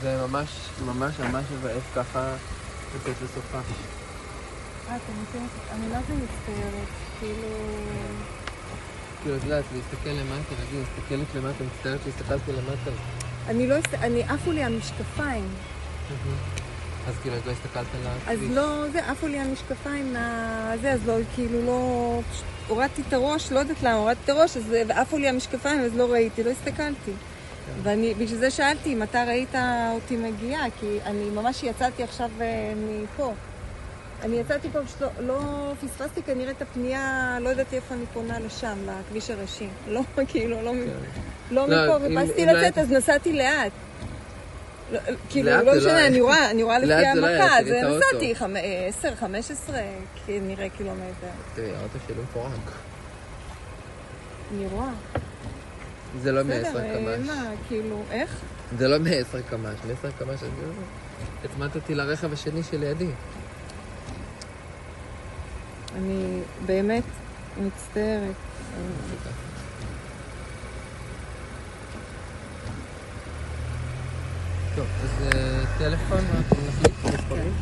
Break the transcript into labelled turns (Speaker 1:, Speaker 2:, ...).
Speaker 1: זה ממש ממש ממש מבאס ככה לתת לסופש.
Speaker 2: אתה מבין? אני לא זה מצטערת, כאילו...
Speaker 1: כאילו, את יודעת, להסתכל למטה, להגיד, מסתכלת למטה, מצטערת שהסתכלתי למטה.
Speaker 2: אני עפו לי המשקפיים.
Speaker 1: אז כאילו, אז לא הסתכלת על הכביש?
Speaker 2: אז לא, זה, עפו לי המשקפיים, אז לא, כאילו לא... הורדתי את הראש, לא יודעת למה, הורדתי את הראש, ועפו לי המשקפיים, אז לא ראיתי, לא הסתכלתי. ואני, בשביל זה שאלתי, אם אתה ראית אותי מגיעה, כי אני ממש יצאתי עכשיו מפה. אני יצאתי פה, לא פספסתי כנראה את הפנייה, לא ידעתי איפה אני פונה לשם, לכביש הראשי. לא, כאילו, לא מפה, ופסתי לצאת, אז נסעתי לאט. כאילו, לא משנה, אני רואה לפי המפה, אז נסעתי 10-15 כנראה קילומטר.
Speaker 1: תראי, האוטו שלי מפורק.
Speaker 2: אני רואה.
Speaker 1: זה לא מ-10 קמ"ש.
Speaker 2: מה, כאילו, איך?
Speaker 1: זה לא מ-10 קמ"ש, מ-10 קמ"ש, הצמדת אותי לרכב השני שלידי.
Speaker 2: אני באמת מצטערת.
Speaker 1: טוב, אז טלפון, מה אתם נחליט? מספרים?